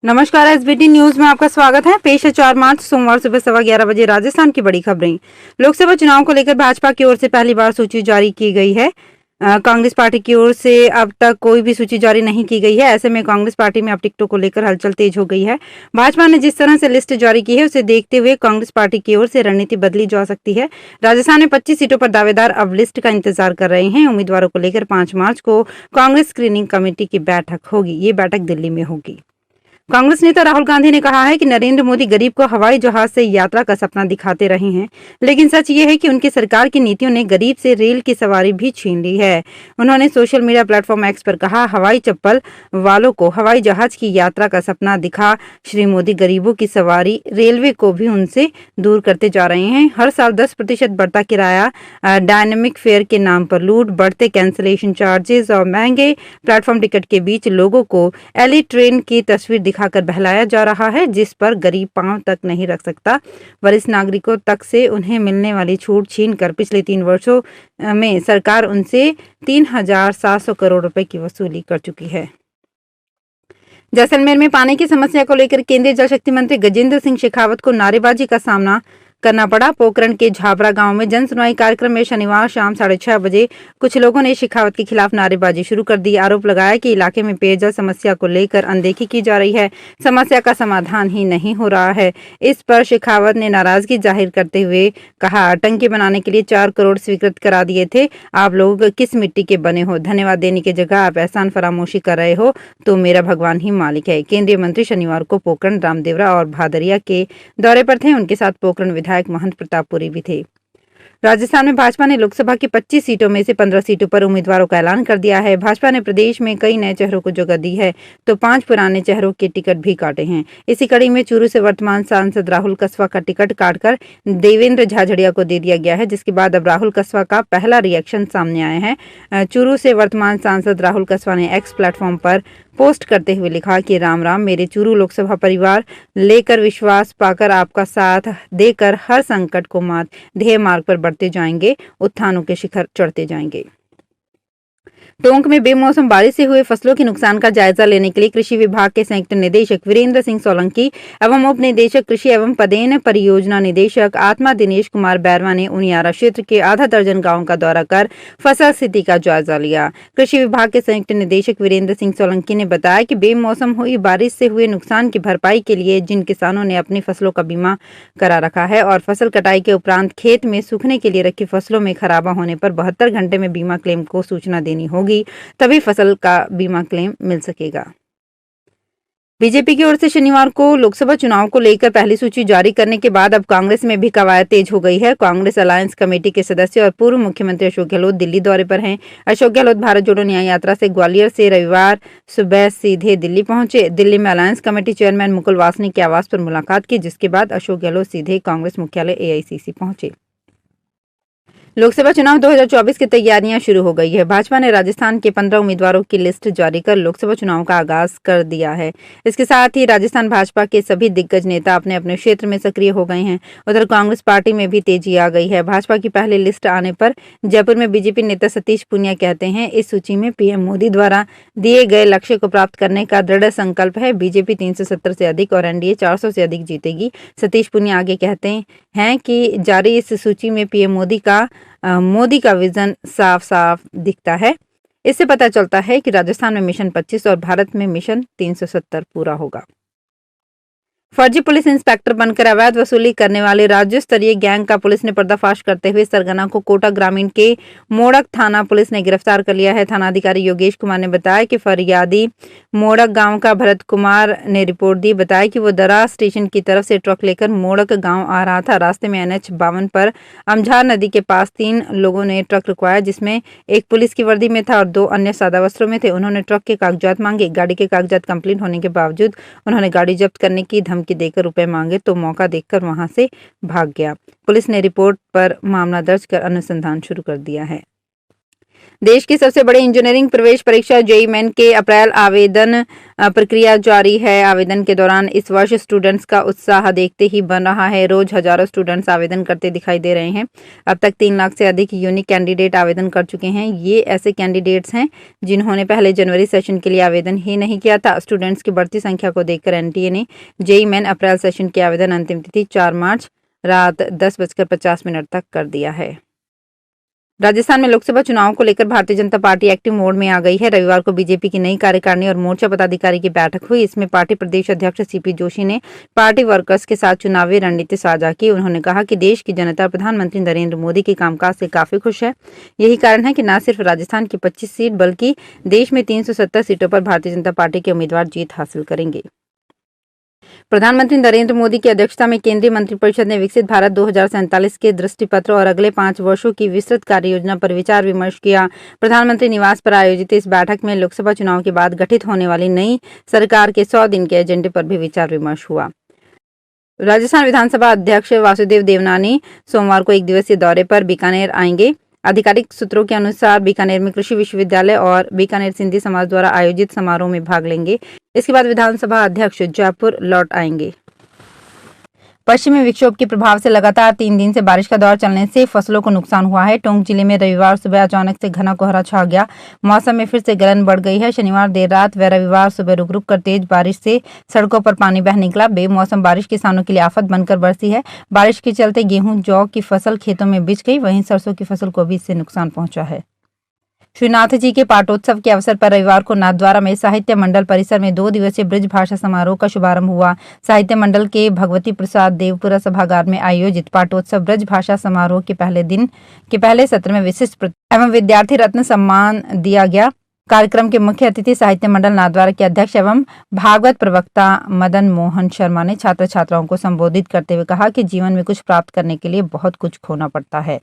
नमस्कार, SBT news में आपका स्वागत है। पेश है 4 मार्च सोमवार सुबह 11:15 बजे राजस्थान की बड़ी खबरें। लोकसभा चुनाव को लेकर भाजपा की ओर से पहली बार सूची जारी की गई है। कांग्रेस पार्टी की ओर से अब तक कोई भी सूची जारी नहीं की गई है। ऐसे में कांग्रेस पार्टी में अब टिकटों को लेकर हलचल तेज हो गई है। भाजपा ने जिस तरह से लिस्ट जारी की है उसे देखते हुए कांग्रेस पार्टी की ओर से रणनीति बदली जा सकती है। राजस्थान में 25 सीटों पर दावेदार अब लिस्ट का इंतजार कर रहे हैं। उम्मीदवारों को लेकर 5 मार्च को कांग्रेस स्क्रीनिंग कमेटी की बैठक होगी। ये बैठक दिल्ली में होगी। कांग्रेस नेता राहुल गांधी ने कहा है कि नरेंद्र मोदी गरीब को हवाई जहाज से यात्रा का सपना दिखाते रहे हैं, लेकिन सच ये है कि उनकी सरकार की नीतियों ने गरीब से रेल की सवारी भी छीन ली है। उन्होंने सोशल मीडिया प्लेटफॉर्म एक्स पर कहा, हवाई चप्पल वालों को हवाई जहाज की यात्रा का सपना दिखा श्री मोदी गरीबों की सवारी रेलवे को भी उनसे दूर करते जा रहे हैं। हर साल 10% बढ़ता किराया, डायनेमिक फेयर के नाम पर लूट, बढ़ते कैंसिलेशन चार्जेस और महंगे प्लेटफॉर्म टिकट के बीच लोगों को एलिट ट्रेन की तस्वीर दिखाकर बहलाया जा रहा है, जिस पर गरीब पांव तक नहीं रख सकता। वरिष्ठ नागरिकों तक से उन्हें मिलने वाली छूट छीनकर पिछले 3 वर्षों में सरकार उनसे 3,700 करोड़ रुपए की वसूली कर चुकी है। जैसलमेर में पानी की समस्या को लेकर केंद्रीय जल शक्ति मंत्री गजेंद्र सिंह शेखावत को नारेबाजी का सामना करना पड़ा। पोखरण के झाबरा गांव में जन सुनवाई कार्यक्रम में शनिवार शाम 6:30 बजे कुछ लोगों ने शेखावत के खिलाफ नारेबाजी शुरू कर दी। आरोप लगाया कि इलाके में पेयजल समस्या को लेकर अनदेखी की जा रही है, समस्या का समाधान ही नहीं हो रहा है। इस पर शेखावत ने नाराजगी जाहिर करते हुए कहा, टंकी बनाने के लिए 4 करोड़ स्वीकृत करा दिए थे। आप लोग किस मिट्टी के बने हो? धन्यवाद देने की जगह आप एहसान फरामोशी कर रहे हो, तो मेरा भगवान ही मालिक है। केंद्रीय मंत्री शनिवार को पोखरण, रामदेवरा और भादरिया के दौरे पर थे। उनके साथ पोखरण विधायक महंत प्रतापपुरी भी थे। राजस्थान में भाजपा ने लोकसभा की 25 सीटों में से 15 सीटों पर उम्मीदवारों का ऐलान कर दिया है। भाजपा ने प्रदेश में कई नए चेहरों को जगह दी है, तो 5 पुराने चेहरों के टिकट भी काटे हैं। इसी कड़ी में चूरू से वर्तमान सांसद राहुल कस्वा का टिकट काटकर देवेंद्र झाझड़िया को दे दिया गया है, जिसके बाद अब राहुल कस्वा का पहला रिएक्शन सामने आया है। चूरू से वर्तमान सांसद राहुल कस्वा ने एक्स प्लेटफॉर्म पर पोस्ट करते हुए लिखा कि राम राम, मेरे चूरू लोकसभा परिवार लेकर विश्वास पाकर आपका साथ देकर हर संकट को मात ध्येय मार्ग पर बढ़ते जाएंगे, उत्थानों के शिखर चढ़ते जाएंगे। टोंक में बेमौसम बारिश से हुए फसलों के नुकसान का जायजा लेने के लिए कृषि विभाग के संयुक्त निदेशक वीरेंद्र सिंह सोलंकी एवं उप निदेशक कृषि एवं पदेन परियोजना निदेशक आत्मा दिनेश कुमार बैरवा ने उनियारा क्षेत्र के आधा दर्जन गांवों का दौरा कर फसल स्थिति का जायजा लिया। कृषि विभाग के संयुक्त निदेशक वीरेंद्र सिंह सोलंकी ने बताया कि बेमौसम हुई बारिश से हुए नुकसान की भरपाई के लिए जिन किसानों ने अपनी फसलों का बीमा करा रखा है और फसल कटाई के उपरांत खेत में सूखने के लिए रखी फसलों में खराबा होने पर 72 घंटे में बीमा क्लेम को सूचना देनी होगी, तभी फसल का बीमा क्लेम मिल सकेगा। बीजेपी की ओर से शनिवार को लोकसभा चुनाव को लेकर पहली सूची जारी करने के बाद अब कांग्रेस में भी कवायद तेज हो गई है। कांग्रेस अलायंस कमेटी के सदस्य और पूर्व मुख्यमंत्री अशोक गहलोत दिल्ली दौरे पर हैं। अशोक गहलोत भारत जोड़ो न्याय यात्रा से ग्वालियर से रविवार सुबह सीधे दिल्ली पहुंचे। दिल्ली में alliance committee chairman Mukul Wasnik के आवास पर मुलाकात की, जिसके बाद अशोक गहलोत सीधे कांग्रेस मुख्यालय AICC पहुंचे। लोकसभा चुनाव 2024 की तैयारियां शुरू हो गई है। भाजपा ने राजस्थान के 15 उम्मीदवारों की लिस्ट जारी कर लोकसभा चुनाव का आगाज कर दिया है। इसके साथ ही राजस्थान भाजपा के सभी दिग्गज नेता अपने अपने क्षेत्र में सक्रिय हो गए हैं। उधर कांग्रेस पार्टी में भी तेजी आ गई है। भाजपा की पहली लिस्ट आने पर जयपुर में बीजेपी नेता सतीश पूनिया कहते हैं, इस सूची में पीएम मोदी द्वारा दिए गए लक्ष्य को प्राप्त करने का दृढ़ संकल्प है। बीजेपी 370 से अधिक और एनडीए 400 से अधिक जीतेगी। सतीश पूनिया आगे कहते हैं कि जारी इस सूची में पीएम मोदी का विजन साफ साफ दिखता है। इससे पता चलता है कि राजस्थान में मिशन 25 और भारत में मिशन 370 पूरा होगा। फर्जी पुलिस इंस्पेक्टर बनकर अवैध वसूली करने वाले राज्य स्तरीय गैंग का पुलिस ने पर्दाफाश करते हुए सरगना को कोटा ग्रामीण के मोड़क थाना पुलिस ने गिरफ्तार कर लिया है। थानाधिकारी योगेश कुमार ने बताया कि फरियादी मोड़क गांव का भरत कुमार ने रिपोर्ट दी। बताया कि वो दरा स्टेशन की तरफ से ट्रक लेकर मोड़क गांव आ रहा था। रास्ते में NH 52 पर अमझार नदी के पास 3 लोगों ने ट्रक रुकवाया, जिसमें एक पुलिस की वर्दी में था और 2 अन्य सादा वस्त्रों में थे। उन्होंने ट्रक के कागजात मांगे। गाड़ी के कागजात कंप्लीट होने के बावजूद उन्होंने गाड़ी जब्त करने की धमकी देकर रुपए मांगे, तो मौका देखकर वहां से भाग गया। पुलिस ने रिपोर्ट पर मामला दर्ज कर अनुसंधान शुरू कर दिया है। देश की सबसे बड़ी इंजीनियरिंग प्रवेश परीक्षा जेईई मेन के अप्रैल आवेदन प्रक्रिया जारी है। आवेदन के दौरान इस वर्ष स्टूडेंट्स का उत्साह देखते ही बन रहा है। रोज हजारों स्टूडेंट्स आवेदन करते दिखाई दे रहे हैं। अब तक 3 लाख से अधिक यूनिक कैंडिडेट आवेदन कर चुके हैं। ये ऐसे कैंडिडेट्स हैं जिन्होंने पहले जनवरी सेशन के लिए आवेदन ही नहीं किया था। स्टूडेंट्स की बढ़ती संख्या को देखकर एनटीए ने जेईई मेन अप्रैल सेशन की आवेदन अंतिम तिथि 4 मार्च रात 10:50 तक कर दिया है। राजस्थान में लोकसभा चुनाव को लेकर Bharatiya Janata party active mode में आ गई है। रविवार को बीजेपी की नई कार्यकारिणी और मोर्चा पदाधिकारी की बैठक हुई। इसमें पार्टी प्रदेश अध्यक्ष सीपी जोशी ने पार्टी वर्कर्स के साथ चुनावी रणनीति साझा की। उन्होंने कहा कि देश की जनता प्रधानमंत्री नरेंद्र मोदी के कामकाज से काफी खुश है। यही कारण है कि न सिर्फ राजस्थान की 25 सीट बल्कि देश में 370 सीटों पर भारतीय जनता पार्टी के उम्मीदवार जीत हासिल करेंगे। प्रधानमंत्री नरेंद्र मोदी की अध्यक्षता में केंद्रीय मंत्रिपरिषद ने विकसित भारत 2047 के दृष्टिपत्र और अगले 5 वर्षों की विस्तृत कार्य योजना पर विचार विमर्श किया। प्रधानमंत्री निवास पर आयोजित इस बैठक में लोकसभा चुनाव के बाद गठित होने वाली नई सरकार के 100 दिन के एजेंडे पर भी विचार विमर्श हुआ। राजस्थान विधानसभा अध्यक्ष वासुदेव देवनानी सोमवार को 1 दिवसीय दौरे पर बीकानेर आएंगे। आधिकारिक सूत्रों के अनुसार बीकानेर में कृषि विश्वविद्यालय और बीकानेर सिंधी समाज द्वारा आयोजित समारोह में भाग लेंगे। इसके बाद विधानसभा अध्यक्ष जयपुर लौट आएंगे। पश्चिमी विक्षोभ के प्रभाव से लगातार 3 दिन से बारिश का दौर चलने से फसलों को नुकसान हुआ है। टोंक जिले में रविवार सुबह अचानक से घना कोहरा छा गया। मौसम में फिर से गलन बढ़ गई है। शनिवार देर रात व रविवार सुबह रुक रुक कर तेज बारिश से सड़कों पर पानी बह निकला। बेमौसम बारिश किसानों के लिए आफत बनकर बरसी है। बारिश के चलते गेहूं जौ की फसल खेतों में बिछ गई, वहीं सरसों की फसल को भी इससे नुकसान पहुंचा है। श्री नाथ जी के पाटोत्सव के अवसर पर रविवार को नाथद्वारा में साहित्य मंडल परिसर में 2 दिवसीय ब्रज भाषा समारोह का शुभारंभ हुआ। साहित्य मंडल के भगवती प्रसाद देवपुरा सभागार में आयोजित पाटोत्सव ब्रज भाषा समारोह के पहले सत्र में विशिष्ट एवं विद्यार्थी रत्न सम्मान दिया गया। कार्यक्रम के मुख्य अतिथि साहित्य मंडल नाथद्वारा के अध्यक्ष एवं भागवत प्रवक्ता मदन मोहन शर्मा ने छात्र छात्राओं को संबोधित करते हुए कहा कि जीवन में कुछ प्राप्त करने के लिए बहुत कुछ खोना पड़ता है।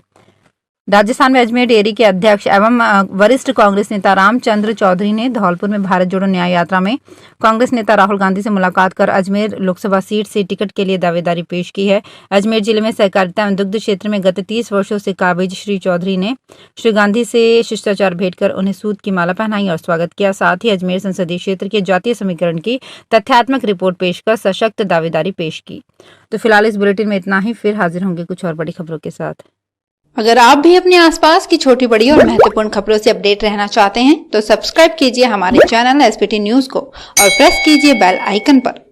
राजस्थान में अजमेर डेयरी के अध्यक्ष एवं वरिष्ठ कांग्रेस नेता रामचंद्र चौधरी ने धौलपुर में भारत जोड़ो न्याय यात्रा में कांग्रेस नेता राहुल गांधी से मुलाकात कर अजमेर लोकसभा सीट से टिकट के लिए दावेदारी पेश की है। अजमेर जिले में सहकारिता एवं दुग्ध क्षेत्र में गत 30 वर्षों से काबिज श्री चौधरी ने श्री गांधी से शिष्टाचार भेंट कर उन्हें सूत की माला पहनाई और स्वागत किया। साथ ही अजमेर संसदीय क्षेत्र के जातीय समीकरण की तथ्यात्मक रिपोर्ट पेश कर सशक्त दावेदारी पेश की। तो फिलहाल इस बुलेटिन में इतना ही। फिर हाजिर होंगे कुछ और बड़ी खबरों के साथ। अगर आप भी अपने आसपास की छोटी बड़ी और महत्वपूर्ण खबरों से अपडेट रहना चाहते हैं तो सब्सक्राइब कीजिए हमारे चैनल एसपीटी न्यूज को और प्रेस कीजिए बेल आइकन पर।